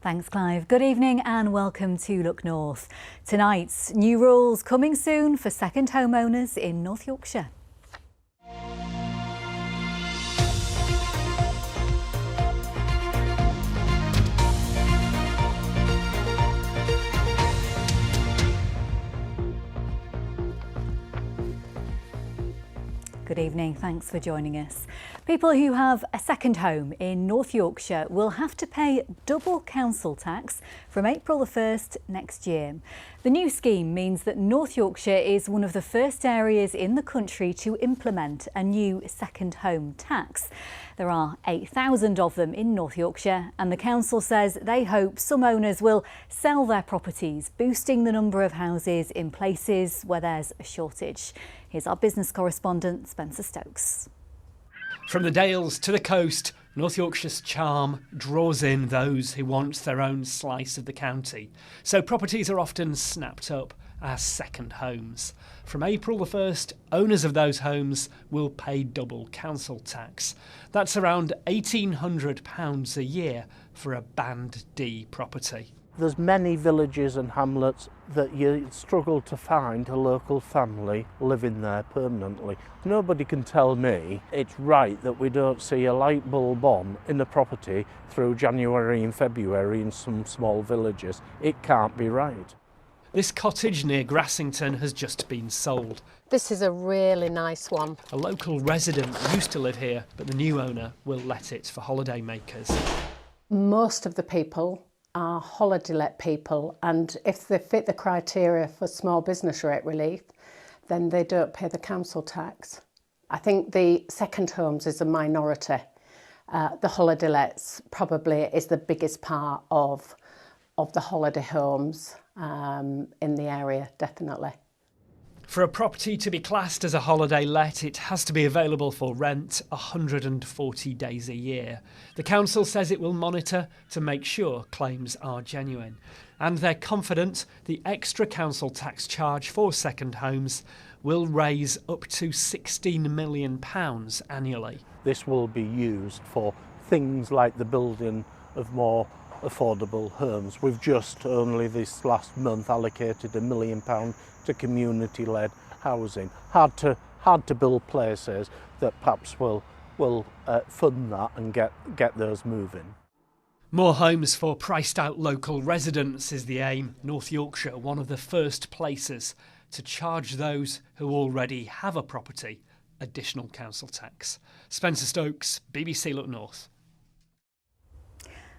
Thanks, Clive. Good evening and welcome to Look North. Tonight's new rules coming soon for second homeowners in North Yorkshire. Good evening, thanks for joining us. People who have a second home in North Yorkshire will have to pay double council tax from April the 1st next year. The new scheme means that North Yorkshire is one of the first areas in the country to implement a new second home tax. There are 8,000 of them in North Yorkshire, and the council says they hope some owners will sell their properties, boosting the number of houses in places where there's a shortage. Here's our business correspondent, Spencer Stokes. From the Dales to the coast, North Yorkshire's charm draws in those who want their own slice of the county. So properties are often snapped up as second homes. From April the 1st, owners of those homes will pay double council tax. That's around £1,800 a year for a Band D property. There's many villages and hamlets that you struggle to find a local family living there permanently. Nobody can tell me it's right that we don't see a light bulb on in a property through January and February in some small villages. It can't be right. This cottage near Grassington has just been sold. This is a really nice one. A local resident used to live here, but the new owner will let it for holiday makers. Most of the people are holiday let people, and if they fit the criteria for small business rate relief, then they don't pay the council tax. I think the second homes is a minority. The holiday lets probably is the biggest part of the holiday homes in the area, definitely. For a property to be classed as a holiday let, it has to be available for rent 140 days a year. The council says it will monitor to make sure claims are genuine. And they're confident the extra council tax charge for second homes will raise up to £16 million annually. This will be used for things like the building of more affordable homes. We've just only this last month allocated £1 million to community-led housing. Hard to build places that perhaps will fund that and get those moving. More homes for priced out local residents is the aim. North Yorkshire, one of the first places to charge those who already have a property additional council tax. Spencer Stokes, BBC Look North.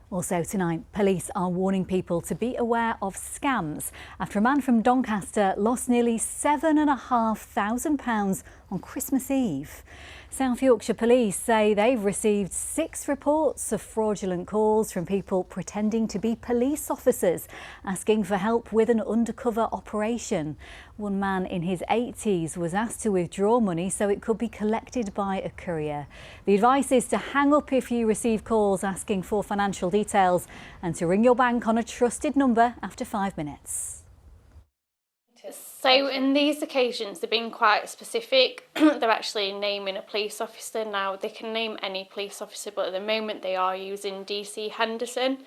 Also tonight, police are warning people to be aware of scams after a man from Doncaster lost nearly £7,500 on Christmas Eve. South Yorkshire Police say they've received 6 reports of fraudulent calls from people pretending to be police officers, asking for help with an undercover operation. One man in his 80s was asked to withdraw money so it could be collected by a courier. The advice is to hang up if you receive calls asking for financial details and to ring your bank on a trusted number after 5 minutes. So in these occasions, they're being quite specific. They're actually naming a police officer. Now, they can name any police officer, but at the moment they are using DC Henderson.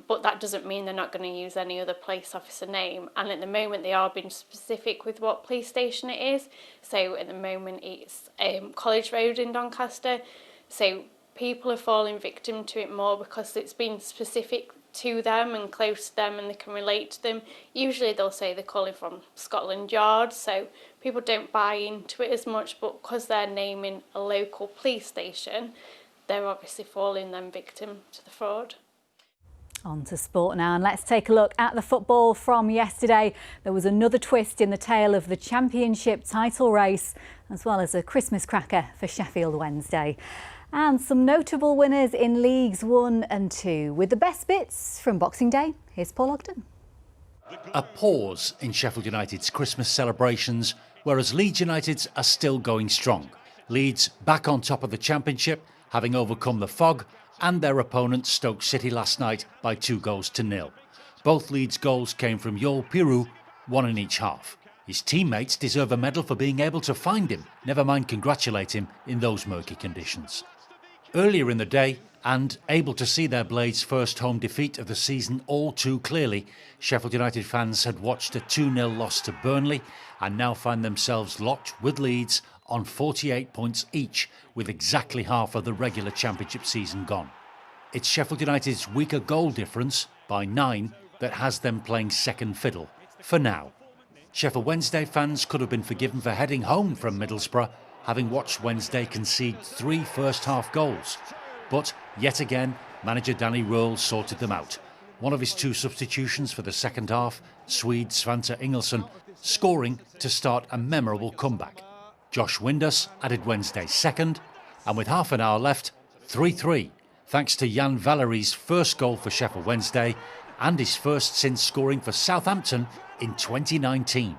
But that doesn't mean they're not going to use any other police officer name. And at the moment they are being specific with what police station it is. So at the moment it's College Road in Doncaster. So people are falling victim to it more because it's been specific to them and close to them and they can relate to them. Usually they'll say they're calling from Scotland Yard, so people don't buy into it as much, but because they're naming a local police station, they're obviously falling then victim to the fraud. On to sport now, and let's take a look at the football from yesterday. There was another twist in the tale of the championship title race, as well as a Christmas cracker for Sheffield Wednesday. And some notable winners in Leagues 1 and 2. With the best bits from Boxing Day, here's Paul Ogden. A pause in Sheffield United's Christmas celebrations, whereas Leeds United's are still going strong. Leeds back on top of the championship, having overcome the fog and their opponent Stoke City last night by 2-0. Both Leeds goals came from Yoel Piroe, one in each half. His teammates deserve a medal for being able to find him, never mind congratulate him in those murky conditions. Earlier in the day, and able to see their Blades' first home defeat of the season all too clearly, Sheffield United fans had watched a 2-0 loss to Burnley and now find themselves locked with Leeds on 48 points each, with exactly half of the regular Championship season gone. It's Sheffield United's weaker goal difference, by 9, that has them playing second fiddle, for now. Sheffield Wednesday fans could have been forgiven for heading home from Middlesbrough, having watched Wednesday concede 3 first-half goals. But, yet again, manager Danny Röhl sorted them out. One of his 2 substitutions for the second half, Swede Svante Ingelsson, scoring to start a memorable comeback. Josh Windus added Wednesday's second, and with half an hour left, 3-3, thanks to Jan Valerie's first goal for Sheffield Wednesday and his first since scoring for Southampton in 2019.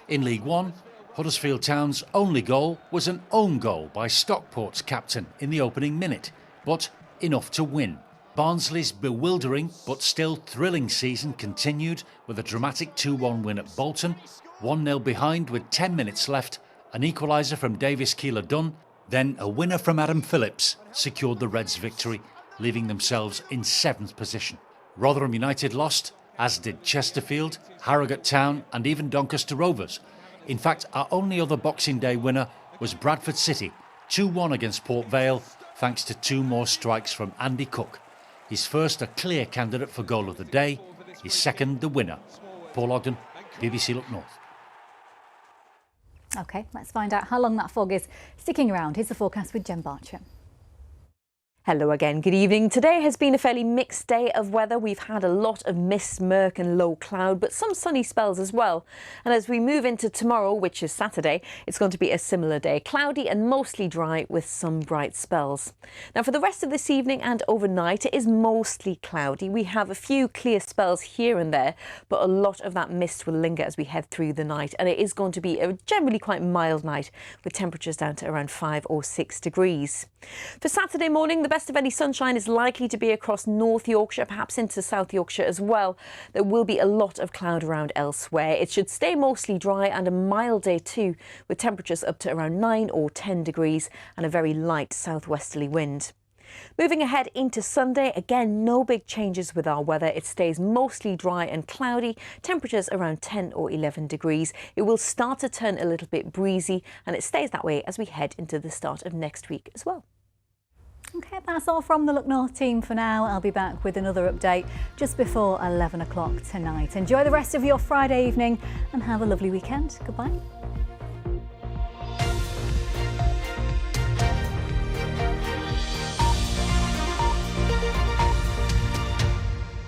In League One, Huddersfield Town's only goal was an own goal by Stockport's captain in the opening minute, but enough to win. Barnsley's bewildering but still thrilling season continued with a dramatic 2-1 win at Bolton, 1-0 behind with 10 minutes left, an equaliser from Davis Keeler-Dunn, then a winner from Adam Phillips secured the Reds' victory, leaving themselves in 7th position. Rotherham United lost, as did Chesterfield, Harrogate Town and even Doncaster Rovers. In fact, our only other Boxing Day winner was Bradford City, 2-1 against Port Vale, thanks to 2 more strikes from Andy Cook. His first a clear candidate for goal of the day, his second the winner. Paul Ogden, BBC Look North. OK, let's find out how long that fog is sticking around. Here's the forecast with Jen Bartram. Hello again, good evening. Today has been a fairly mixed day of weather. We've had a lot of mist, murk and low cloud, but some sunny spells as well. And as we move into tomorrow, which is Saturday, it's going to be a similar day. Cloudy and mostly dry with some bright spells. Now for the rest of this evening and overnight, it is mostly cloudy. We have a few clear spells here and there, but a lot of that mist will linger as we head through the night. And it is going to be a generally quite mild night with temperatures down to around 5 or 6 degrees. For Saturday morning, the best of any sunshine is likely to be across North Yorkshire, perhaps into South Yorkshire as well. There will be a lot of cloud around elsewhere. It should stay mostly dry and a mild day too, with temperatures up to around 9 or 10 degrees and a very light southwesterly wind. Moving ahead into Sunday, again, no big changes with our weather. It stays mostly dry and cloudy, temperatures around 10 or 11 degrees. It will start to turn a little bit breezy and it stays that way as we head into the start of next week as well. OK, that's all from the Look North team for now. I'll be back with another update just before 11 o'clock tonight. Enjoy the rest of your Friday evening and have a lovely weekend. Goodbye.